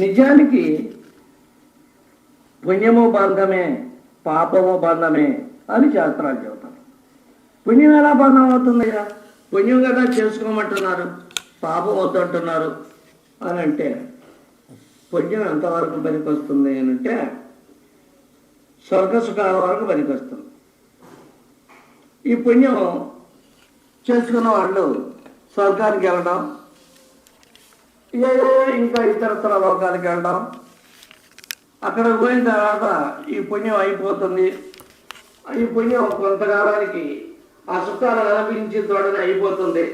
నిజానికి పుణ్యము బంధమే, పాపము బంధమే అని శాస్త్రాలు చెబుతారు. పుణ్యం ఎలా బంధం అవుతుందయ్యా? పుణ్యం కదా చేసుకోమంటున్నారు, పాపం వద్దంటున్నారు అని అంటే పుణ్యం ఎంతవరకు పనికొస్తుంది అని అంటే స్వర్గ సుఖాల వరకు పనికొస్తుంది. ఈ పుణ్యం చేసుకున్న వాళ్ళు స్వర్గానికి వెళ్ళడం, ఏదో ఇంకా ఇతరత్ర లోకానికి వెళ్ళడం, అక్కడ పోయిన తర్వాత ఈ పుణ్యం అయిపోతుంది. ఈ పుణ్యం కొంతకాలానికి ఆ సుఖాలు అనిపించి తోడని అయిపోతుంది.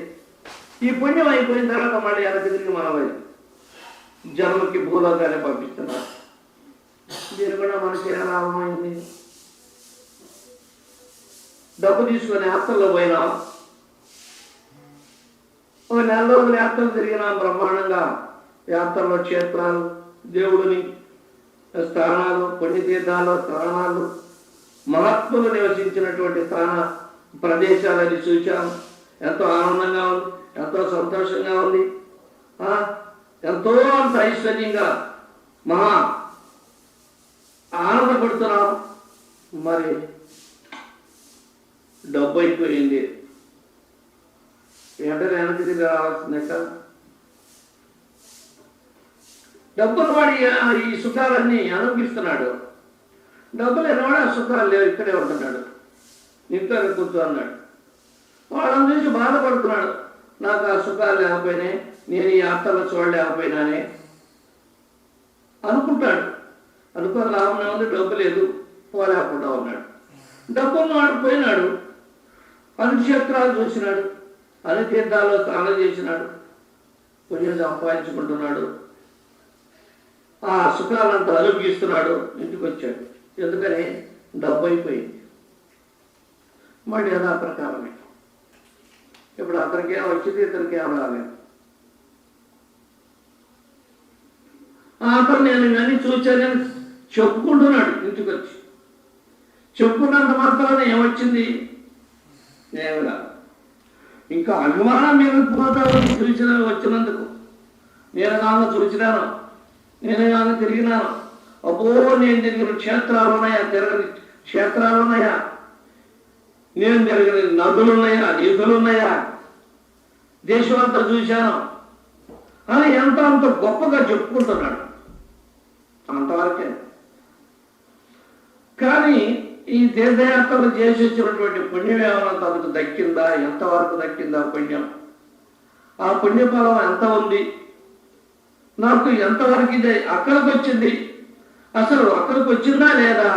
ఈ పుణ్యం అయిపోయిన తర్వాత మళ్ళీ వెనక్కి తిరిగి మనమై జన్మకి భూలోకాన్ని పంపిస్తున్నారు. దీని కూడా మనకి ఎలా లాభమైంది? డబ్బు తీసుకొని యాత్రలో పోయినాం, ఒక నెల రోజులు యాత్రలు తిరిగినాం బ్రహ్మాండంగా. యాత్రలో క్షేత్రాలు, దేవుడిని స్థానాలు, పుణ్యతీర్థాలు, స్థానాలు, మహాత్ములు నివసించినటువంటి స్థాన ప్రదేశాలని చూసాం. ఎంతో ఆనందంగా ఉంది, ఎంతో సంతోషంగా ఉంది, ఎంతో అంత ఐశ్వర్యంగా మహా ఆనందపడుతున్నాం. మరి డబ్బు అయిపోయింది, వెంటనే వెనక్కి తిరిగి రావాల్సిందే కదా. డబ్బులు వాడి ఈ సుఖాలన్నీ అనుభవిస్తున్నాడు. డబ్బులు ఎన్నవాడు ఆ సుఖాలు లేవు, ఇక్కడే ఉంటున్నాడు, ఇంట్లో కూర్చో అన్నాడు. వాళ్ళని చూసి బాధపడుతున్నాడు. నాకు ఆ సుఖాలు లేకపోయినాయి, నేను ఈ యాత్రలో చూడలేకపోయినానే అనుకుంటాడు. అనుకున్న లాభం ఉంది, డబ్బు లేదు, పోలేకుండా ఉన్నాడు. డబ్బున్న వాడు పోయినాడు, అనుక్షేత్రాలు చూసినాడు, అన్ని తీర్థాల్లో స్నానం చేసినాడు, పుణ్యం సంపాదించుకుంటున్నాడు, ఆ సుఖాలంతా అనుభవిస్తున్నాడు. ఇంటికి వచ్చాడు. ఎందుకని? డబ్బు అయిపోయింది. మళ్ళీ యథా ప్రకారమే ఇప్పుడు అతనికేం వచ్చింది, ఇతనికేం రాలేదు. అతను నేను ఇవన్నీ చూచానని చెప్పుకుంటున్నాడు. ఇంటికి వచ్చి చెప్పుకున్నంత మాత్రాన ఏమొచ్చింది? ఏమి రాదు. ఇంకా అభిమానం మీద పోతాను చూసిన వచ్చినందుకు. నేను కాగా చూసినాను, నేను కాగా తిరిగినాను, అబ్బో నేను తిరిగిన క్షేత్రాలు ఉన్నాయా, తిరగని క్షేత్రాలు ఉన్నాయా, నేను తిరిగిన నదులు ఉన్నాయా, నిధులు ఉన్నాయా, దేశం అంతా చూశాను అని ఎంత అంత గొప్పగా చెప్పుకుంటున్నాడు. అంతవరకే. కానీ ఈ తీర్థయాత్రలు చేసి వచ్చినటువంటి పుణ్యం ఏమైనా తనకు దక్కిందా? ఎంతవరకు దక్కిందా పుణ్యం? ఆ పుణ్యఫలం ఎంత ఉంది, నాకు ఎంతవరకు ఇది అక్కడికి వచ్చింది, అసలు అక్కడికి వచ్చిందా లేదా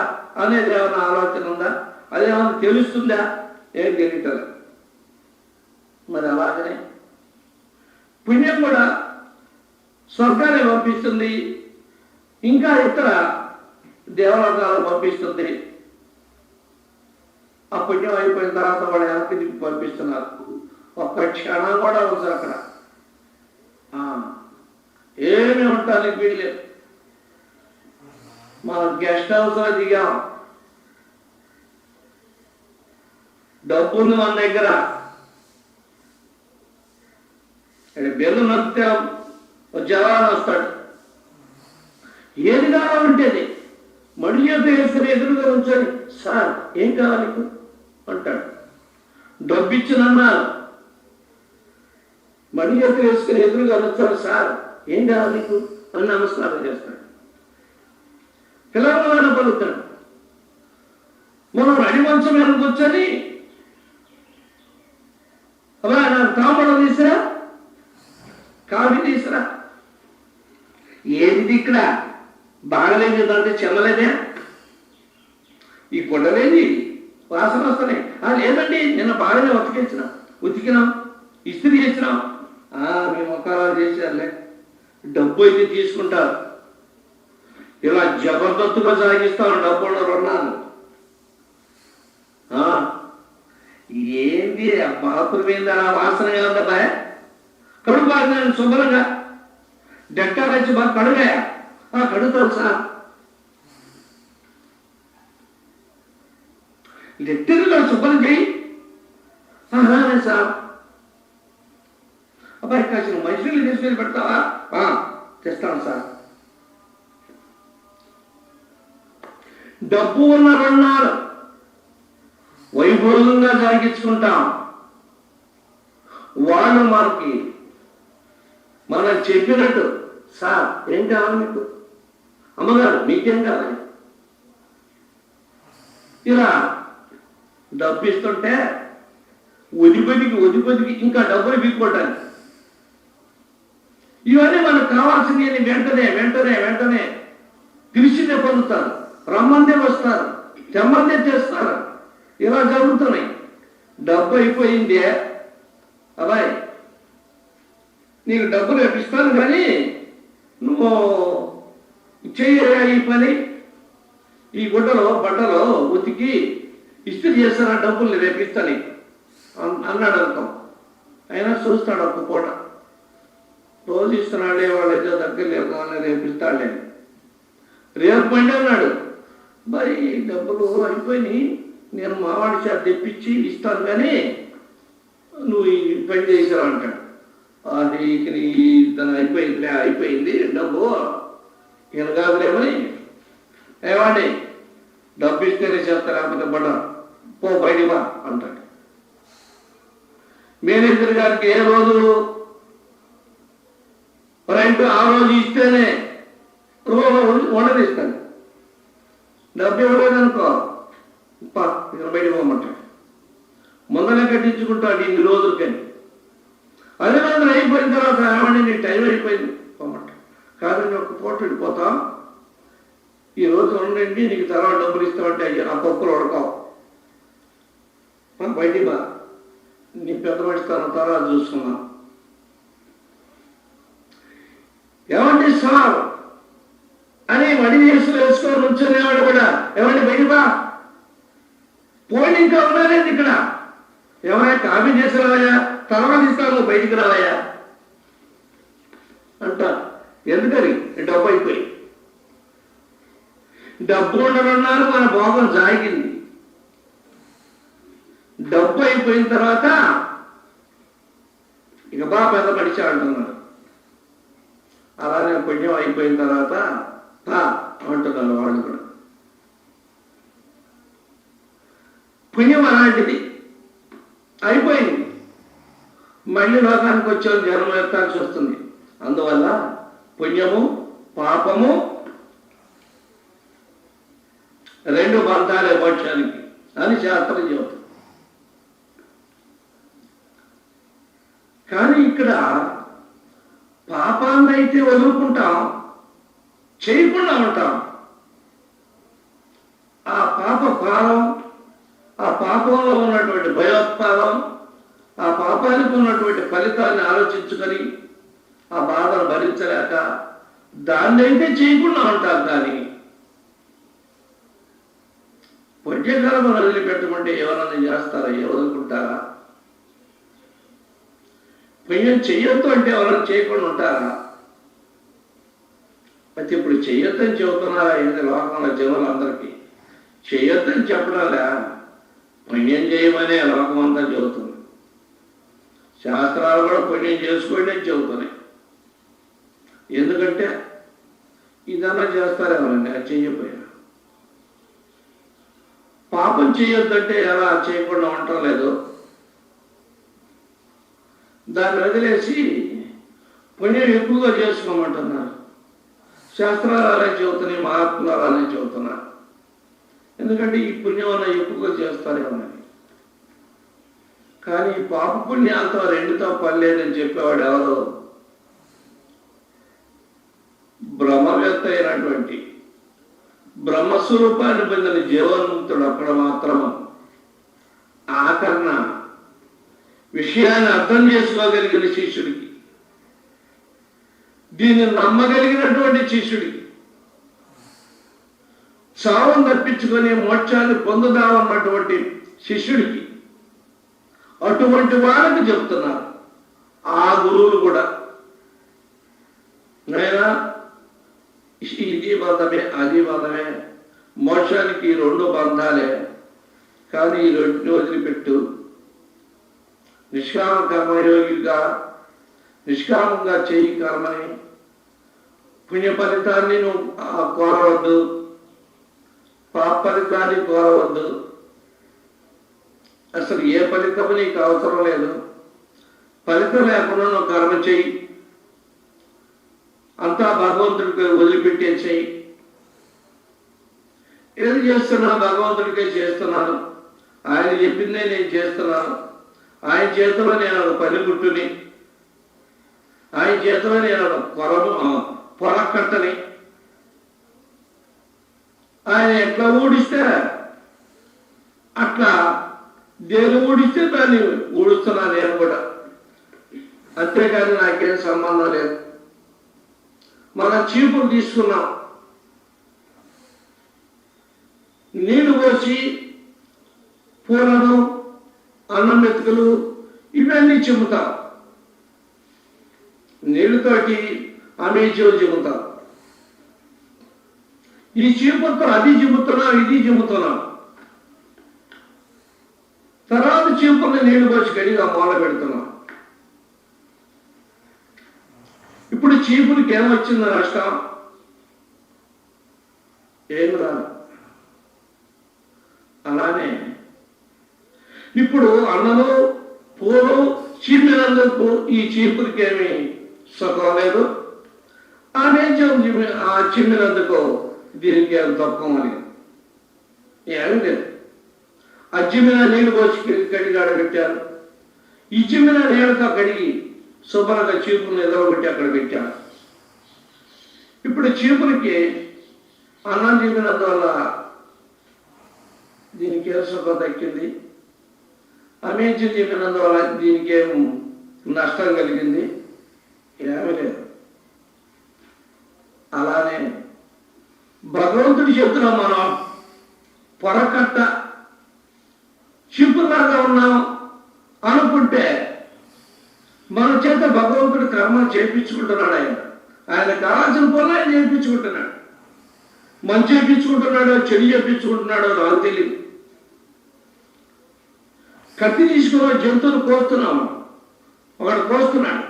అనేది ఏమైనా ఆలోచన ఉందా? అదేమైనా తెలుస్తుందా? ఏం తెలియటలేదు. మరి అలాగనే పుణ్యం కూడా స్వర్గాన్ని పంపిస్తుంది, ఇంకా ఇతర దేవలోకాలను పంపిస్తుంది. ఆ పుణ్యం అయిపోయిన తర్వాత వాళ్ళు వెనక్కి తిప్పి పంపిస్తున్నారు. ఒక్క క్షణం కూడా ఉంది అక్కడ, ఏమి ఉండటానికి వీల్లేదు. మనం గెస్ట్ హౌస్లో దిగాం, డబ్బు ఉంది మన దగ్గర, బెల్లు నొక్కితే జవాన్ వస్తాడు, ఏది కావాలంటేది మడి చేత వేసుకుని ఎదురుగా ఉంచండి, సార్ ఏం కావాలి అంటాడు. డబ్బు ఇచ్చినన్నారు, మడి చేత వేసుకుని ఎదురుగా ఉంచాడు, సార్ ఏం కావాలి నీకు అని నమస్కారం చేస్తాడు. పిల్లవాళ్ళ పలుకుతాడు. మనం అడిమంచం మీద కూర్చొని అలా నాకు తాంబూలం తీసిరా, కాఫీ తీసిరా, ఏది ఇక్కడ బాగలేదు అంటే చెల్లలేదే, ఈ కొండలేది వాసన వస్తున్నాయి, లేదండి నిన్న బాగానే ఉతికినాం, ఇస్త్రీ చేసినాం, మీ మొక్కలు చేశారులే, డబ్బు అయితే తీసుకుంటారు. ఇలా జబర్దస్తుగా సాగిస్తాను డబ్బులు రుణాలు. ఏంది బాత్రూమ్ మీద వాసనగా ఉందా? కడుగు బాగా నేను శుభ్రంగా డెక్కా వచ్చి బాగా కడుగాయా? కడుగుతాను సార్. లెట్టెరుగా శుభ్రం చేయి సార్. అబ్బాయి కాసిన మనుషులు తీసుకెళ్ళి పెడతావా? తెస్తాను సార్. డబ్బు ఉన్నరున్నారు, వైభోగంగా జరిగించుకుంటాం. వాళ్ళు మనం చెప్పినట్టు, సార్ ఏం కావాలి మీకు, అమ్మగారు మీకేం కావాలి, ఇలా డబ్బు ఇస్తుంటే ఒదిపతికి ఇంకా డబ్బులు పీక్కోవటానికి. ఇవన్నీ మనకు కావాల్సింది వెంటనే పిలిచిందే పొందుతారు, రమ్మందే వస్తారు, తెమ్మందే చేస్తారు. ఇలా జరుగుతున్నాయి. డబ్బు అయిపోయిందే, అబ్బాయి నీకు డబ్బులు ఇప్పిస్తాను కానీ నువ్వు చెయ్య ఈ పని, ఈ బట్టలో ఉతికి ఇస్త్రీ చేస్తాను, డబ్బులు రేపిస్తాను అన్నాడు అనుకో. అయినా చూస్తాడు ఒక్క పూట, రోజు ఇస్తున్నాడే వాళ్ళు ఏదో దగ్గర లేదు అని రేపిస్తాడులే. రేపు పండి అన్నాడు, మరి డబ్బులు అయిపోయినాయి, నేను మావాడి చేత తెప్పించి ఇస్తాను కానీ నువ్వు ఈ పని చేసావు అంటాడు. అది తను అయిపోయింది డబ్బు ఈయన కాదులేమని, ఏమండి డబ్బు ఇస్తేనే చేస్తా, లేకపోతే బడ పో బయటికి బా అంటాడు. మేనేజర్ గారికి ఏ రోజు రెంట్ ఆ రోజు ఇస్తేనే ఉండనిస్తాను, డబ్బు ఇవ్వలేదనుకో ఇక్కడ బయటికి పోమంటాడు. ముందనే కట్టించుకుంటాడు ఇన్ని రోజులకని. అదే రోజులు అయిపోయిన తర్వాత ఏమండి నీ టైం అయిపోయింది పోమంటాడు. కాదండి ఒక పూట వెళ్ళిపోతాం, ఈ రోజు ఉండండి నీకు తర్వాత డబ్బులు ఇస్తామంటే అయ్యా ఆ పప్పులు ఉడకావు, బయటికి బా, నీ పెద్ద పడిస్తాను తర్వాత చూసుకున్నాం. ఏమండి సార్ అని మడి చేసి వేసుకొని ఉంచుకునేవాడు కూడా, ఏమండి బయటికి బా, పోయి ఇంకా ఉన్నారేంటి ఇక్కడ, ఏమైనా కాపీ చేసి రావయ్యా, తర్వాత ఇస్తాను బయటికి రావయ్యా అంట. ఎందుకని డబ్బు అయిపోయి, డబ్బు ఉండనున్నారు, మన భోగం జాగింది. డబ్బు అయిపోయిన తర్వాత ఇక బా పెద్ద పడిచా అంటున్నారు. అలానే పుణ్యం అయిపోయిన తర్వాత అంటున్నారు వాళ్ళు కూడా. పుణ్యం అలాంటిది అయిపోయింది, మళ్ళీ లోకానికి వచ్చే జన్మ ఎత్తాల్సి వస్తుంది. అందువల్ల పుణ్యము పాపము రెండు బంధాలే మోక్షానికి అని శాస్త్రం చెబుతుంది. కానీ ఇక్కడ పాపాన్ని అయితే వదులుకుంటాం, చేయకుండా ఉంటాం. ఆ పాప భారం, ఆ పాపంలో ఉన్నటువంటి భయోత్పాదం, ఆ పాపానికి ఉన్నటువంటి ఫలితాన్ని ఆలోచించుకొని ఆ బాధను భరించలేక దాన్ని అయితే చేయకుండా ఉంటాం. కానీ పుణ్యకర్మ వదిలిపెట్టమంటే ఎవరన్నా చేస్తారా, వదులుకుంటారా? పుణ్యం చెయ్యొద్దు అంటే ఎవరైనా చేయకుండా ఉంటారా? అయితే ఇప్పుడు చెయ్యొద్దని చెబుతున్నారా ఏంటి లోకంలో జనులందరికీ? చెయ్యొద్దని చెప్పడాలా, పుణ్యం చేయమనే లోకం అంతా చెబుతుంది. శాస్త్రాలు కూడా పుణ్యం చేసుకోండి అని చెబుతున్నాయి. ఎందుకంటే ఇదన్నా చేస్తారు ఎవరండి, అది చెయ్యపోయా. పాపం చేయొద్దంటే ఎలా చేయకుండా ఉండటం లేదు, దాన్ని వదిలేసి పుణ్యం ఎక్కువగా చేసుకోమంటున్నారు. శాస్త్రాలు అలా చెబుతున్నాయి, మహాత్ములు అలానే చెబుతున్నారు. ఎందుకంటే ఈ పుణ్యం అన్న ఎక్కువగా చేస్తారేమని. కానీ ఈ పాప పుణ్యాలతో రెండుతో పనిలేదని చెప్పేవాడు ఎవరు? బ్రహ్మవేత్త అయినటువంటి బ్రహ్మస్వరూపాన్ని పొందిన జీవన్ముక్తుడు అక్కడ మాత్రము ఆకరణ విషయాన్ని అర్థం చేసుకోగలిగిన శిష్యుడికి, దీన్ని నమ్మగలిగినటువంటి శిష్యుడికి, చావును తప్పించుకొని మోక్షాన్ని పొందుదామన్నటువంటి శిష్యుడికి, అటువంటి వాళ్ళకి చెప్తున్నారు ఆ గురువులు కూడా, నైనా ఇది బంధమే అది బంధమే, మోక్షానికి రెండు బంధాలే, కానీ ఈ రెండుని వదిలిపెట్టు, నిష్కామ కర్మయోగిగా నిష్కామంగా చేయి కర్మని, పుణ్య ఫలితాన్ని నువ్వు కోరవద్దు, పాప ఫలితాన్ని కోరవద్దు. అసలు ఏ ఫలితము నీకు అవసరం లేదు. ఫలితం లేకుండా నువ్వు కర్మ చెయ్యి, అంతా భగవంతుడికి వదిలిపెట్టేసేయి. ఏది చేస్తున్నా భగవంతుడికే చేస్తున్నాను, ఆయన చెప్పిందే నేను చేస్తున్నాను, ఆయన చేతిలో నేను ఒక పనిముట్టుని, ఆయన చేతిలో నేను ఒక పొరకట్టని. ఆయన ఎట్లా ఊడిస్తే అట్లా దేని ఊడిస్తే దాన్ని ఊడుస్తున్నా నేను కూడా. అంతేకాని నాకేం సంబంధం లేదు. మనం చీపులు తీసుకున్నాం, నీళ్లు పోసి పూలను, అన్నం మెతుకులు ఇవన్నీ చిమ్ముతాం. నీళ్ళతోటి అమేజీలు చిమ్ముతాం. ఈ చీపులతో అది చిమ్ముతున్నాం, ఇది చిమ్ముతున్నాం. తర్వాత చీపుల్ని నీళ్లు పోసి కడిగా మూల పెడుతున్నాం. ఇప్పుడు చీపులకి ఏమొచ్చింది నష్టం? ఏమి రాదు. అలానే ఇప్పుడు అన్నము పూలు చీపినందుకు ఈ చీపులకి ఏమి సుఖం లేదు, ఆ చిమ్మినందుకు దీనికి ఏమి దుఃఖం అని ఏమీ లేదు. ఆ చిమ్మిన నీళ్ళు పోసి కడిగి ఆడబెట్టారు, ఈ చిమ్మిన నీళ్ళతో కడిగి శుభ్రంగా చీపులను ఎదగబెట్టి అక్కడ పెట్టారు. ఇప్పుడు చీపులకి అన్నం చిమ్మినందువల్ల దీనికి ఏ సుఖం దక్కింది, అమేజీ చెప్పినందువల్ల దీనికి ఏం నష్టం కలిగింది? ఏమీ లేదు. అలానే భగవంతుడి చెప్తున్నాం, మనం పొరకట్ట చీపులాగా ఉన్నాం అనుకుంటే మన చేత భగవంతుడి కర్మ చేయించుకుంటున్నాడు. ఆయన కావాల్సిన పనులు ఆయన చేయించుకుంటున్నాడు. మంచి చేయించుకుంటున్నాడో చెడు చేయించుకుంటున్నాడో నాకు తెలియదు. కత్తి తీసుకుని జంతువులు కోస్తున్నాము, ఒకడు కోస్తున్నాడు.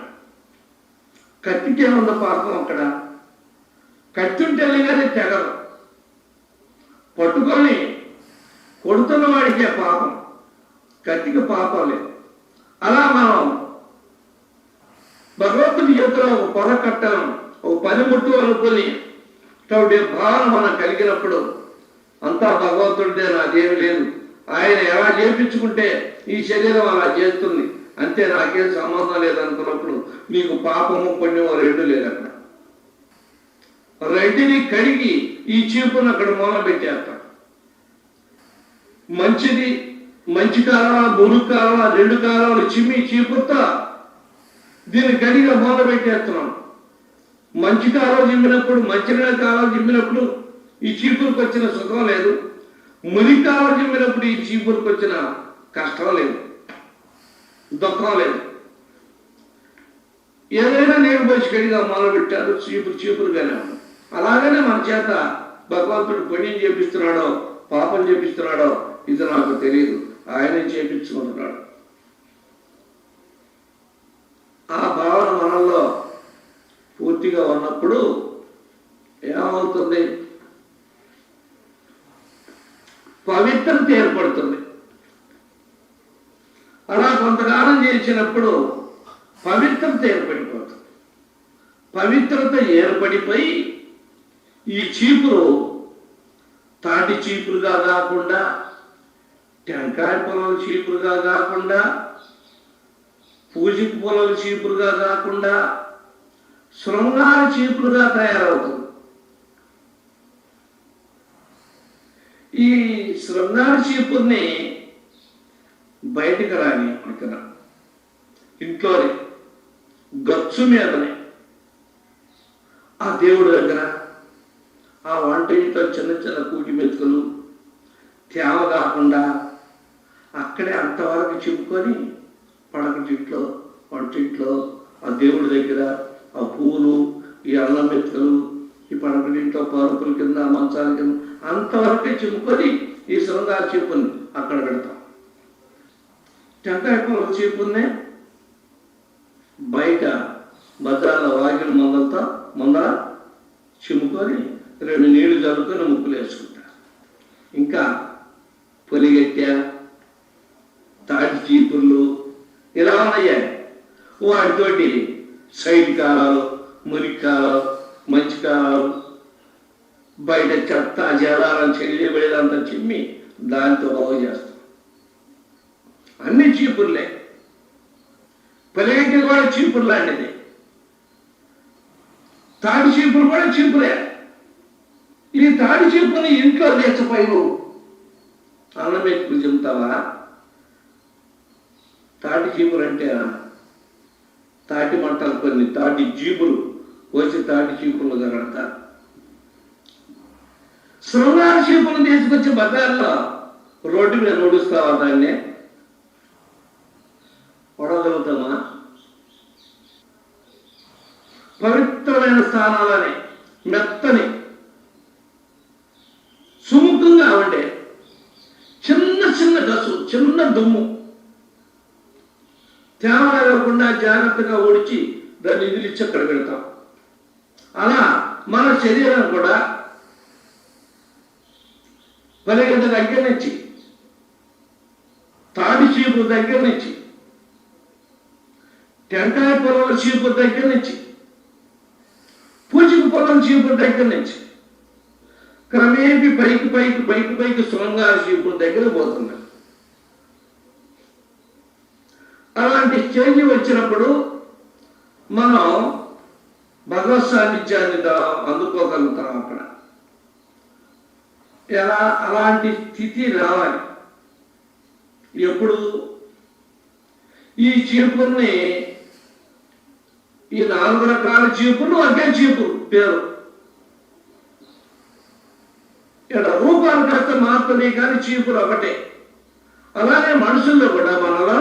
కత్తికి ఏముందో పాపం? అక్కడ కత్తి ఉంటేనే కానీ తెగదు. పట్టుకొని కొడుతున్న వాడికే పాపం, కత్తికి పాపం లేదు. అలా మనం భగవంతుడి చేతిలో ఒక పొర కట్టడం, ఒక పనిముట్టు అనుకుని భావన మనం కలిగినప్పుడు అంతా భగవంతుడిదే, నాదేమి లేదు, ఆయన ఎలా చేయించుకుంటే ఈ శరీరం అలా చేస్తుంది అంతే, నాకేం సంబంధం లేదనుకున్నప్పుడు నీకు పాపము పుణ్యము రెండు లేదు. అక్కడ రెంటిని కడిగి ఈ చీపును అక్కడ మూల పెట్టేస్తాం. మంచిది, మంచి కాలం, మురుగు కాలం, రెండు కాలాలు చిమ్మి చీపుతా దీన్ని కడిగా మూల పెట్టేస్తున్నాం. మంచి కాలం చిమ్మినప్పుడు, మంచినీళ్ళ కాలం చిమ్మినప్పుడు ఈ చీపులకు వచ్చిన సుఖం లేదు, మురికి కాలం చిమ్మినప్పుడు ఈ చీపులకు వచ్చిన కష్టం లేదు, దుఃఖం లేదు. ఏదైనా నీరు పోసి కడిగా మొదలుపెట్టారు, చీపురుగానే ఉంది. అలాగనే మన చేత భగవంతుడు పుణ్యం చేపిస్తున్నాడో పాపం చేపిస్తున్నాడో ఇది నాకు తెలియదు, ఆయనే చేపించుకుంటున్నాడు. ఆ భావన మనలో పూర్తిగా ఉన్నప్పుడు ఏమవుతుంది? పవిత్రత ఏర్పడుతుంది. అలా కొంతకాలం చేసినప్పుడు పవిత్రత ఏర్పడిపోతుంది. పవిత్రత ఏర్పడిపోయి ఈ చీపురు తాటి చీపురుగా కాకుండా, టెంకాయ పొలం చీపురుగా కాకుండా, పూజకి పొలం చీపురుగా కాకుండా శృంగార చీపురుగా తయారవుతుంది. ఈ శృంగార చీపుర్ని బయటికి రాని ఇక్కడ ఇంట్లోనే గచ్చు మీదనే ఆ దేవుడి దగ్గర ఆ వంట ఇంట్లో చిన్న చిన్న కూటి మెతుకులు తేమ కాకుండా అక్కడే అంతవరకు చిప్పుకొని పడక చెట్లో, వంటింట్లో, ఆ దేవుడి దగ్గర ఆ పువ్వులు, ఈ అన్నం మెతుకులు, ఈ పడకటింట్లో పరుపుల కింద, మంచాల కింద అంతవరకే చిప్పుకొని ఈ శృంగార చీపుని అక్కడ పెడతాం. టెంకాయ పొలం చీపునే బయట బజార్ల వాకిలి ముందర చిమ్ముకొని రెండు నీళ్లు జల్లుకొని ముక్కులు వేసుకుంటారు. ఇంకా పొలిగెట్టె, తాటి చీపుర్లు ఇలా ఉన్నాయా. వాటితోటి సైడ్ కాలాలు, మురికి కాలాలు, మంచి కాలాలు, బయట చెత్త జలాలను చెల్లిబడేదంతా చిమ్మి దాంతో బాగు చేస్తాం. అన్ని చీపుర్లే. పొలిగెట్టె కూడా చీపురు లాంటిది, తాటి చీపురు కూడా చీపురే. ఈ తాటి చీపుని ఇంట్లో తెచ్చపోయి నువ్వు అన్నం పెట్టుకుని చెబుతావా? తాటి చీపురు అంటే తాటి మంటలు, కొన్ని తాటి చీపురు వచ్చి తాటి చీపుర్లు కనడతారు. శృంగార చీపులను తీసుకొచ్చి బజార్లో రోడ్డు మీద నడుస్తావా? దాన్ని పొడగలుగుతామా? పవిత్రమైన స్థానాలని మెత్తని సుముఖంగా ఉండే చిన్న చిన్న గసు, చిన్న దుమ్ము తేమ లేకుండా జాగ్రత్తగా ఓడిచి దాన్ని ఇదిలిచ్చి అక్కడ పెడతాం. అలా మన శరీరం కూడా పొలిగెట్టె దగ్గర నుంచి, తాటి చీపు దగ్గర నుంచి, టెంకాయ పొలం చీపు దగ్గర నుంచి, పూచిక పొలం చీపు దగ్గర నుంచి క్రమేపీ పైకి పైకి పైకి పైకి శృంగార చీపు దగ్గర పోతున్నారు. అలాంటి స్టేజ్ వచ్చినప్పుడు మనం భగవత్ సాన్నిధ్యాన్ని అందుకోగలుగుతాం. అక్కడ ఎలా అలాంటి స్థితి రావాలి. ఎప్పుడు ఈ చీపుర్ని, ఈ 4 రకాల చీపుర్లు ఒకే చీపురు పేరు. ఇక్కడ రూపాలు కాస్త మాత్రమే కానీ చీపురు ఒకటే. అలానే మనుషుల్లో కూడా మనలో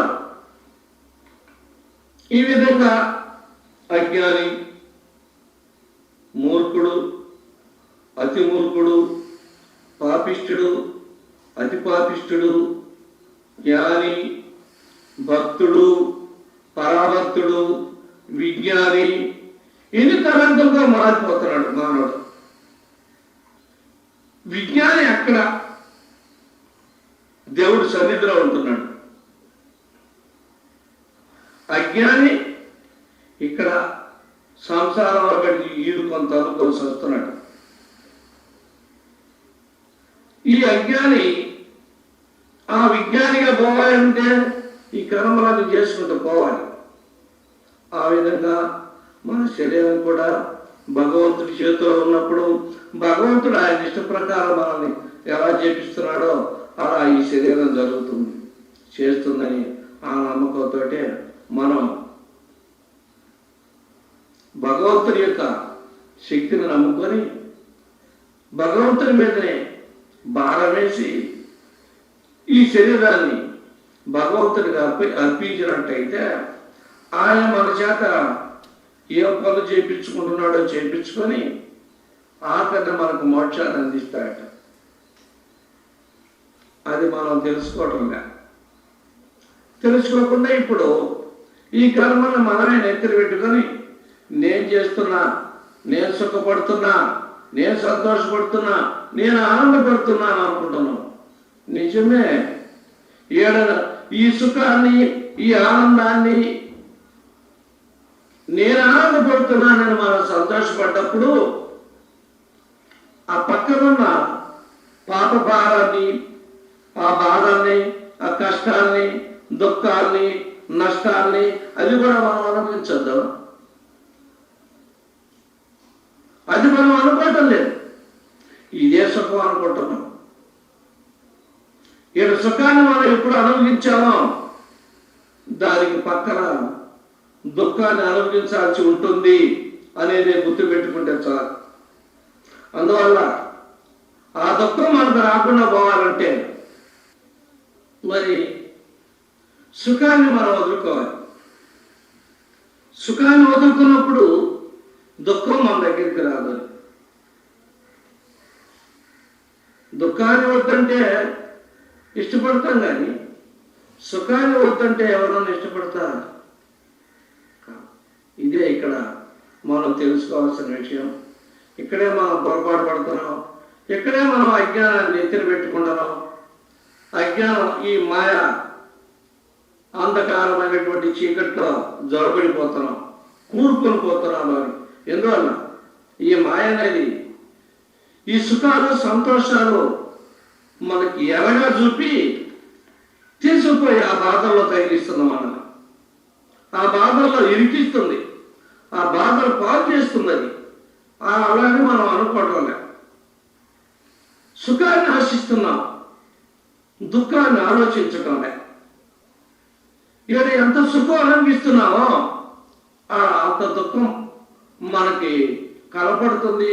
ఈ విధంగా అజ్ఞాని, మూర్ఖుడు, అతి మూర్ఖుడు, పాపిష్ఠుడు, అతి పాపిష్ఠుడు, జ్ఞాని, భక్తుడు, పరాభక్తుడు, విజ్ఞాని, ఇన్ని తరంగంగా మారిపోతున్నాడు మానవుడు. విజ్ఞాని అక్కడ దేవుడు సన్నిధిలో ఉంటున్నాడు. అజ్ఞాని ఇక్కడ సంసారం ఒకటి ఈడు కొంత అనుకోవాల్సి వస్తున్నాడు. ఈ అజ్ఞాని ఆ విజ్ఞానిగా పోవాలంటే ఈ కర్మలను చేసుకుంటూ పోవాలి. ఆ విధంగా మన శరీరం కూడా భగవంతుడి చేతిలో ఉన్నప్పుడు భగవంతుడు ఆయన ఇష్ట ప్రకారం మనల్ని ఎలా చేపిస్తున్నాడో అలా ఈ శరీరం జరుగుతుంది, చేస్తుందని ఆ నమ్మకంతో మనం భగవంతుడి యొక్క శక్తిని నమ్ముకొని భగవంతుని మీదనే భారం వేసి ఈ శరీరాన్ని భగవంతుడిగా అర్పించినట్టయితే ఆయన మన చేత ఏ పనులు చేయించుకుంటున్నాడో చేయించుకొని ఆఖరిని మనకు మోక్షాన్ని అందిస్తాడట. అది మనం తెలుసుకోవటంగా, తెలుసుకోకుండా ఇప్పుడు ఈ కర్మను మనమే నెత్తిన పెట్టుకొని నేను చేస్తున్నా, నేను సుఖపడుతున్నా, నేను సంతోషపడుతున్నా, నేను ఆనందపడుతున్నాను అనుకుంటున్నాం. నిజమే. ఈ సుఖాన్ని, ఈ ఆనందాన్ని నేను ఆనందపడుతున్నానని మనం సంతోషపడ్డప్పుడు ఆ పక్కనున్న పాప భారాన్ని, ఆ బాధల్ని, ఆ కష్టాన్ని, దుఃఖాన్ని, నష్టాన్ని అది కూడా మనం అనుభవించద్దు. అది మనం అనుకోవటం లేదు, ఇదే సుఖం అనుకుంటున్నాం. ఈ సుఖాన్ని మనం ఎప్పుడు అనుభవించామో దానికి పక్కన దుఃఖాన్ని అనుభవించాల్సి ఉంటుంది అనేది గుర్తుపెట్టుకుంటే చాలు. అందువల్ల ఆ దుఃఖం మనకు రాకుండా పోవాలంటే మరి సుఖాన్ని మనం వదులుకోవాలి. సుఖాన్ని వదులుకున్నప్పుడు దుఃఖం మన దగ్గరికి రాదు. దుఃఖాన్ని వద్దంటే ఇష్టపడతాం, కానీ సుఖాన్ని వద్దంటే ఎవరన్నా ఇష్టపడతారు? ఇదే ఇక్కడ మనం తెలుసుకోవాల్సిన విషయం. ఇక్కడే మనం పొరపాటు పడుతున్నాం. ఇక్కడే మనం అజ్ఞానాన్ని ఎత్తిన పెట్టుకుంటున్నాం. అజ్ఞానం ఈ మాయ అంధకారమైనటువంటి చీకట్లో జొరబడిపోతున్నాం, కూరుకొని పోతున్నాం. ఎందువల్ల ఈ మాయ అనేది ఈ సుఖాలు సంతోషాలు మనకి ఎరగా చూపి తీసుకుపోయి ఆ బాధల్లో తగిలిస్తుంది. మనం ఆ బాధల్లో ఇరికిస్తుంది, ఆ బాధలు పాలు చేస్తుంది. అది అలాగే మనం అనుకోవడం లేదు. సుఖాన్ని ఆశిస్తున్నాం, దుఃఖాన్ని ఆలోచించటం లేదు. ఇక్కడ ఎంత సుఖం అనిపిస్తున్నామో అంత దుఃఖం మనకి కనపడుతుంది,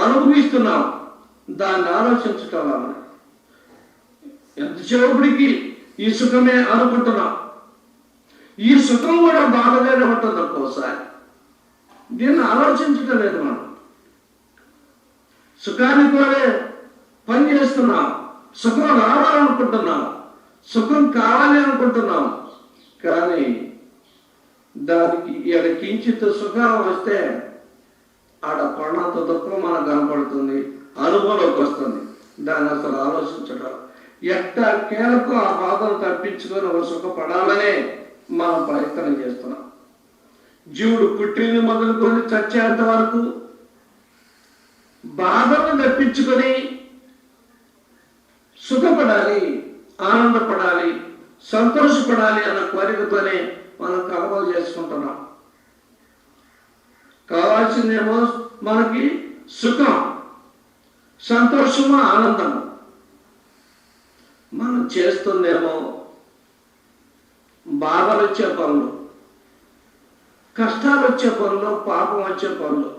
అనుభవిస్తున్నాం. దాన్ని ఆలోచించటం వల్ల ఎంతసేపటికి ఈ సుఖమే అనుకుంటున్నాం. ఈ సుఖం కూడా బాధగానే ఉంటుంది ఒక్కోసారి. దీన్ని ఆలోచించటం లేదు. మనం సుఖానికి కూడా పని చేస్తున్నాం, సుఖం రావాలనుకుంటున్నాం, సుఖం కావాలి అనుకుంటున్నాం. కానీ దానికి ఇక్కడ కించిత్ సుఖం వస్తే ఆడ కొండంత దుఃఖం మనకు కనపడుతుంది, అనుభవంలోకి వస్తుంది. దాన్ని అసలు ఆలోచించడం ఎట్టా కేలకు ఆ బాధను తప్పించుకొని ఒక సుఖపడాలనే మనం ప్రయత్నం చేస్తున్నాం. జీవుడు పుట్టిన మొదలుకొని చచ్చేంత వరకు బాధను తప్పించుకొని సుఖపడాలి, ఆనందపడాలి, సంతోషపడాలి అన్న కోరికతోనే మనం కలవలు చేసుకుంటున్నాం. కావాల్సిందేమో మనకి సుఖం, సంతోషము, ఆనందము. మనం చేస్తుందేమో బాధలు వచ్చే పనులు, కష్టాలు వచ్చే పనులు, పాపం వచ్చే పనులు.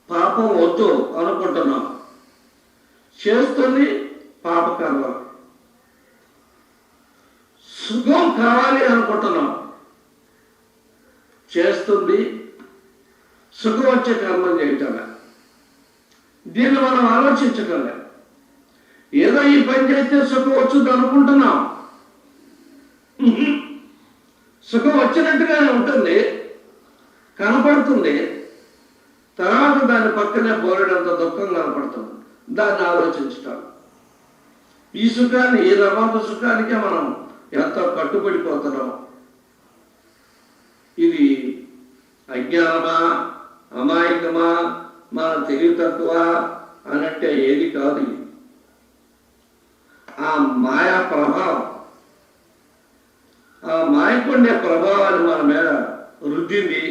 పాపం వద్దు అనుకుంటున్నాం, చేస్తుంది పాపకర్మ. సుఖం కావాలి అనుకుంటున్నాం, చేస్తుంది సుఖం వచ్చే కర్మం చేయటం. దీన్ని మనం ఆలోచించగల. ఏదో ఈ పని చేస్తే సుఖం వచ్చింది అనుకుంటున్నాం. సుఖం వచ్చినట్టుగానే ఉంటుంది, కనపడుతుంది. తర్వాత దాని పక్కనే బోలెడంత దుఃఖం కనపడుతుంది. దాన్ని ఆలోచించటం. ఈ సుఖాన్ని, ఈ రవాత సుఖానికే మనం ఎంతో కట్టుబడిపోతున్నాం. ఇది అజ్ఞానమా, అమాయకమా, మన తెలివి తక్కువ అనంటే ఏది కాదు. ఆ మాయా ప్రభావం, ఆ మాయకుండే ప్రభావాన్ని మన మీద రుద్దింది.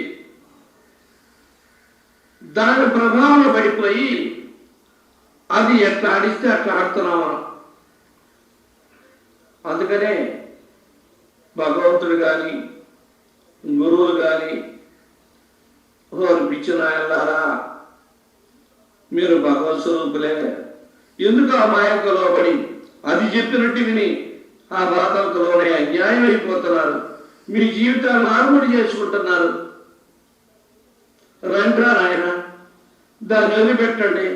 దాని ప్రభావంలో పడిపోయి అది ఎట్లా ఆడిస్తే అట్లా ఆడుతున్నాం మనం. అందుకనే భగవంతుడు కానీ, గురువులు కానీ, పిచ్చిన ఆయనలారా మీరు భగవత్ స్వరూపులే, ఎందుకు ఆ మాయకు లోబడి అది చెప్పినట్టు విని ఆ బాధలకు లోనే అన్యాయం అయిపోతున్నారు, మీ జీవితాలు నార్మడి చేసుకుంటున్నారు. రండ్రా నాయన, దాన్ని వదిలిపెట్టండి.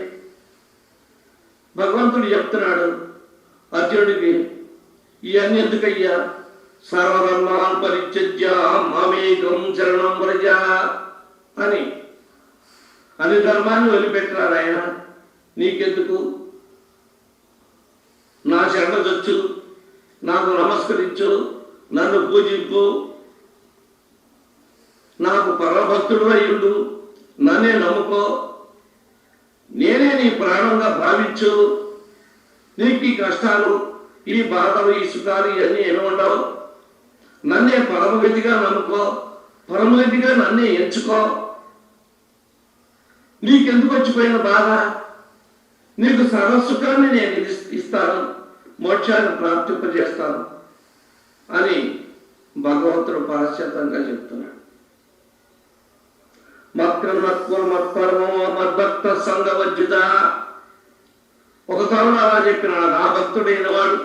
భగవంతుడు చెప్తున్నాడు అర్జునుడికి, ఇవన్నీ ఎందుకయ్యా, సర్వధర్మాన్ పరిత్యజ్య మామేకం శరణం వ్రజ అని. అన్ని ధర్మాన్ని వదిలిపెట్టారు ఆయన, నీకెందుకు, నా శరణొచ్చు, నాకు నమస్కరించు, నన్ను పూజింపు, నాకు పరమభక్తుడు అయ్యుండు, నన్నే నమ్ముకో, నేనే నీ ప్రాణంగా భావించు, నీకు ఈ కష్టాలు, ఈ బాధలు, ఈ సుఖాలు ఇవన్నీ ఏమి ఉండవు. నన్నే పరమగతిగా నమ్ముకో, పరమగతిగా నన్నే ఎంచుకో. నీకెందుకు వచ్చిపోయిన బాధ, నీకు సర్వసుఖాన్ని నేను ఇస్తాను, మోక్షాన్ని ప్రాప్తింపజేస్తాను అని భగవంతుడు పాశ్చాత్తంగా చెప్తున్నాడు. మత్పరమో మద్భక్త సంగవజ్జుత. ఒక తరుణ అలా చెప్పినాడు, నా భక్తుడైన వాడు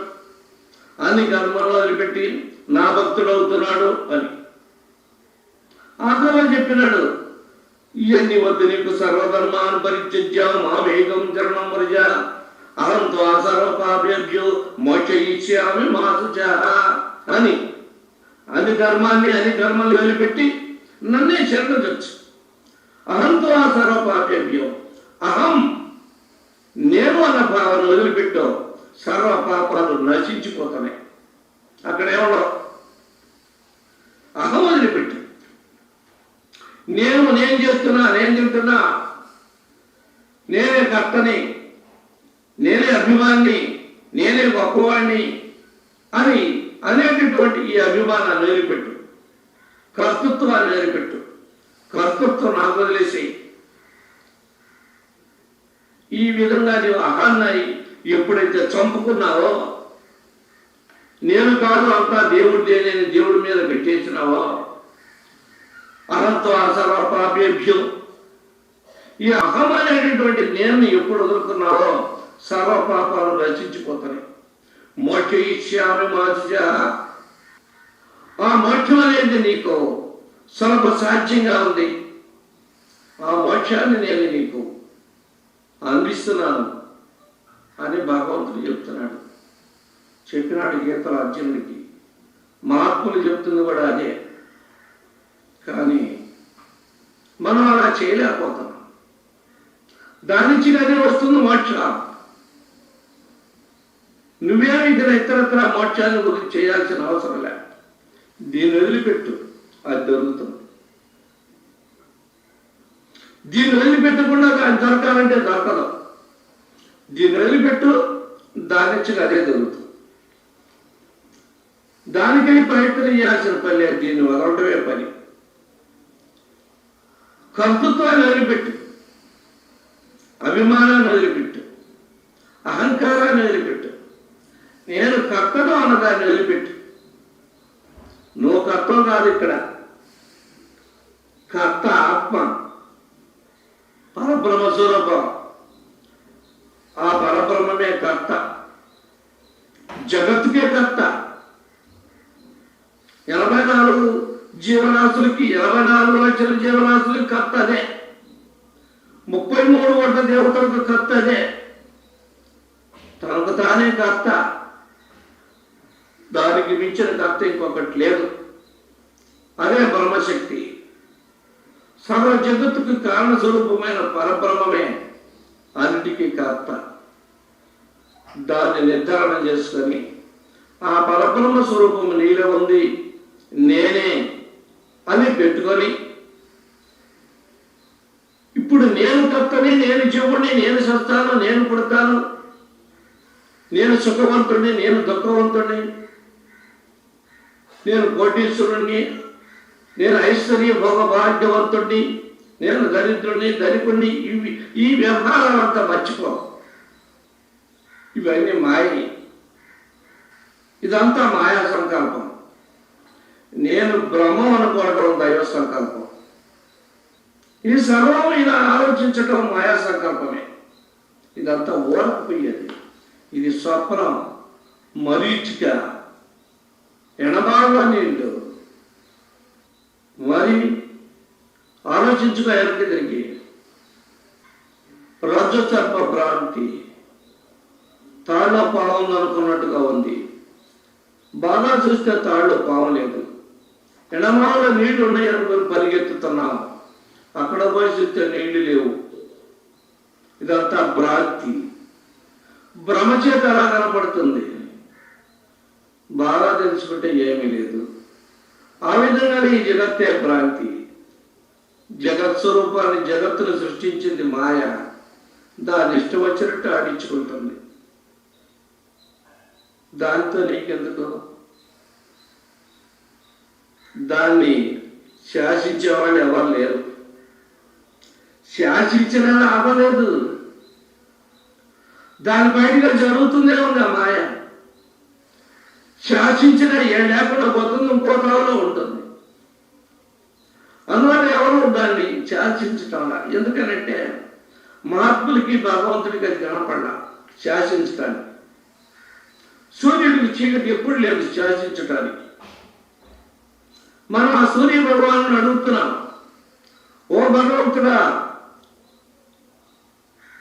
అన్ని కర్మలను వదిలిపెట్టి నా భక్తుడు అవుతున్నాడు అని. ఆ తర్వాత చెప్పినాడు, ఇవన్నీ వద్దు నీకు, సర్వధర్మాన్ని పరిత్యజ్య మామేకం శరణం వ్రజ అహం త్వా సర్వపాపేభ్యో మోక్షయిష్యామి మా శుచః అని. అన్ని కర్మల్ని వదిలిపెట్టి నన్నే శరణొచ్చు. అహం త్వా సర్వపాపేభ్యో, అహం నశించిపోతున్నాయి. అక్కడ ఏమన్నా అహం వదిలిపెట్టు. నేను చేస్తున్నా, నేను తింటున్నా, నేనే కర్తని, నేనే అభిమాని, నేనే గొప్పవాణ్ణి అని అనేటటువంటి ఈ అభిమానాన్ని వదిలిపెట్టు. కర్తృత్వాన్ని వదిలిపెట్టు. కర్తృత్వం నాకు వదిలేసి ఈ విధంగా నీవు అహాన్ని ఎప్పుడైతే చంపుకున్నావో, నేను కాదు అంతా దేవుడిదే, నేను దేవుడి మీద పెట్టేసినావో, అహంతో సర్వపాపేభ్యం, ఈ అహం అనేటటువంటి నేను ఎప్పుడు వదులుకున్నావో సర్వపాపాలు రచించిపోతాయి. మోక్ష ఇష్యామి మోక్ష, ఆ మోక్షం అనేది నీకు సులభ సాధ్యంగా ఉంది. ఆ మోక్షాన్ని నేను నీకు అందిస్తున్నాను అని భగవంతుడు చెప్తున్నాడు. చెప్పినాడు గీతలు అర్జునుడికి. మహాత్ములు చెప్తుంది కూడా అదే. కానీ మనం అలా చేయలేకపోతున్నాం. దాని నుంచి అదే వస్తుంది మోక్ష. నువ్వేమి ఇతరత్ర మోక్షాన్ని గురించి చేయాల్సిన అవసరం లే. దీన్ని వదిలిపెట్టు, అది దొరుకుతుంది. దీన్ని వదిలిపెట్టకుండా దాన్ని దొరకాలంటే దొరకదు. దీన్ని వదిలిపెట్టు, దాని నుంచి అదే దొరుకుతుంది. దానికై ప్రయత్నం చేయాల్సిన పని లేదు, దీన్ని వదలటమే పని. కర్తృత్వాన్ని వదిలిపెట్టు, అభిమానాన్ని వదిలిపెట్టు, అహంకారాన్ని వదిలిపెట్టు. నేను కర్తను అన్నదాన్ని వదిలిపెట్టు. నువ్వు కర్తం కాదు, ఇక్కడ కర్త ఆత్మ, పరబ్రహ్మ స్వరూపం. ఆ పరబ్రహ్మమే కర్త, జగత్తుకే కర్త. 84 జీవరాశులకి, 84 లక్షల జీవరాశులకి కర్త అదే. 33 కోట్ల దేవతలకు కర్త అదే. తనకు తానే కర్త. దానికి మించిన కర్త ఇంకొకటి లేదు. అదే బ్రహ్మశక్తి. సర్వ జగత్తుకు కారణ స్వరూపమైన పరబ్రహ్మమే అన్నిటికీ కర్త. దాన్ని నిర్ధారణ చేసుకొని ఆ పరబ్రహ్మ స్వరూపం నీలో ఉంది, నేనే అని పెట్టుకొని, ఇప్పుడు నేను కర్తని, నేను చెవుడిని, నేను సస్తాను, నేను పుడతాను, నేను సుఖవంతుడిని, నేను దుఃఖవంతుడిని, నేను కోటీశ్వరుణ్ణి, నేను ఐశ్వర్య భోగ భాగ్యవంతుడిని, నేను దరిద్రుడిని, ధనికుడిని, ఈ వ్యవహారాలంతా మర్చిపో. ఇవన్నీ మాయ. ఇదంతా మాయా సంకల్పం. నేను బ్రహ్మం అనుకోవటం దైవ సంకల్పం. ఈ సర్వం ఇలా ఆలోచించటం మాయా సంకల్పమే. ఇదంతా ఓడకపోయేది. ఇది స్వప్నం, మరీచిక, ఎనబాళ్ళ నీళ్ళు. మరి ఆలోచించుగా ఎనక్కి తిరిగి రజ్జు సర్ప భ్రాంతి. తాళ్ళ పాము అనుకున్నట్టుగా ఉంది. బాగా చూస్తే తాళ్ళు పాము లేదు. ఎడమాల నీళ్లు ఉన్నాయి అనుకుని పరిగెత్తుతున్నాం. అక్కడ పోయి చూస్తే నీళ్లు లేవు. ఇదంతా భ్రాంతి. భ్రమచేత ఎలా కనపడుతుంది? బాగా తెలుసుకుంటే ఏమీ లేదు. ఆ విధంగా ఈ జగత్తే భ్రాంతి. జగత్ స్వరూపాన్ని, జగత్తును సృష్టించింది మాయ. దాన్ని ఇష్టం వచ్చినట్టు ఆడించుకుంటుంది. దాంతో నీకెందుకు? దాన్ని శాసించేవాళ్ళు ఎవరు లేరు. శాసించిన అవ్వలేదు. దాని బయటగా జరుగుతుందే ఉంది ఆ మాయ. శాసించిన ఏ లేకుండా పోతుంది, ఇంకో త్రోవలో ఉంటుంది. అందువల్ల ఎవరు దాన్ని శాసించటం. ఎందుకనంటే మహాత్ములకి, భగవంతుడికి అది కనపడాల శాసించటానికి. సూర్యుడికి చీకటి ఎప్పుడు లేదు శాసించటానికి. మనం ఆ సూర్య భగవాను అడుగుతున్నాం, ఓ భగవంతుడా,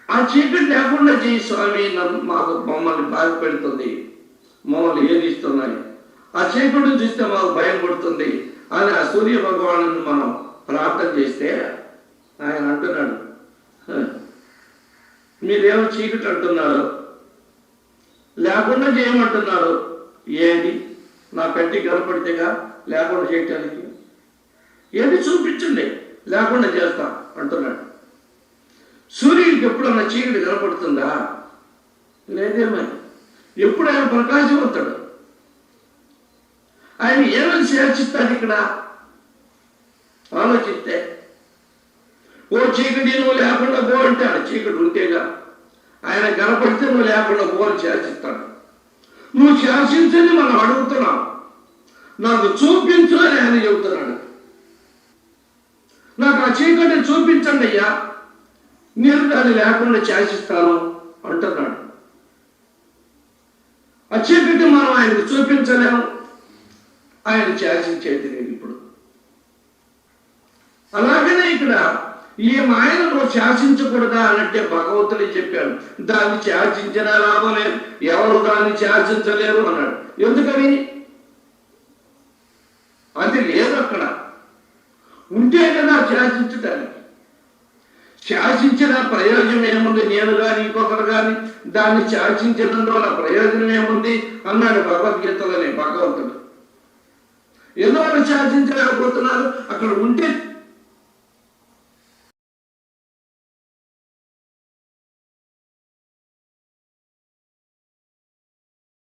ఆ చీకటి లేకుండా చేయి స్వామి, మాకు మమ్మల్ని బాధపెడుతుంది, మమ్మల్ని ఏదిస్తున్నాయి, ఆ చీకటిని చూస్తే మాకు భయం పడుతుంది అని ఆ సూర్య భగవాను మనం ప్రార్థన చేస్తే ఆయన అంటున్నాడు, మీరేమో చీకటి అంటున్నారు, లేకుండా చేయమంటున్నాడు. ఏది నా కంటి కనపడితేగా లేకుండా చేయటానికి? ఏది చూపించండి, లేకుండా చేస్తా అంటున్నాడు. సూర్యుడికి ఎప్పుడన్నా చీకటి కనపడుతుందా? లేదేమని. ఎప్పుడు ఆయన ప్రకాశవంతుడు. ఆయన ఏమని శాసిస్తాడు ఇక్కడ ఆలోచిస్తే? ఓ చీకటి నువ్వు లేకుండా పో అంటాడు. చీకటి ఉంటేగా. ఆయన కనపడితే నువ్వు లేకుండా పో అని శాసిస్తాడు. నువ్వు శాసించని మనం అడుగుతున్నాం, నాకు చూపించు అని ఆయన చెబుతున్నాడు. నాకు ఆ చీకటిని చూపించండి అయ్యా, నేను దాన్ని లేకుండా శాసిస్తాను అంటున్నాడు. ఆ చీకటి మనం ఆయనకు చూపించలేము, ఆయన శాసించేది లేదు ఇప్పుడు. అలాగనే ఇక్కడ ఈ మాయను నువ్వు శాసించకూడదా అన్నట్టే భగవంతుడే చెప్పాడు. దాన్ని శాసించిన లాభం లేదు, ఎవరు దాన్ని శాసించలేరు అన్నాడు. ఎందుకని? అది లేదు అక్కడ. ఉంటే కదా శాసించడానికి. శాసించిన ప్రయోజనం ఏముంది? నేను కానీ ఇంకొకరు కానీ దాన్ని శాసించడం వల్ల ప్రయోజనం ఏముంది అన్నాడు భగవద్గీతలోనే భగవంతుడు. ఎందువల్ల శాసించలేకపోతున్నారు? అక్కడ ఉంటే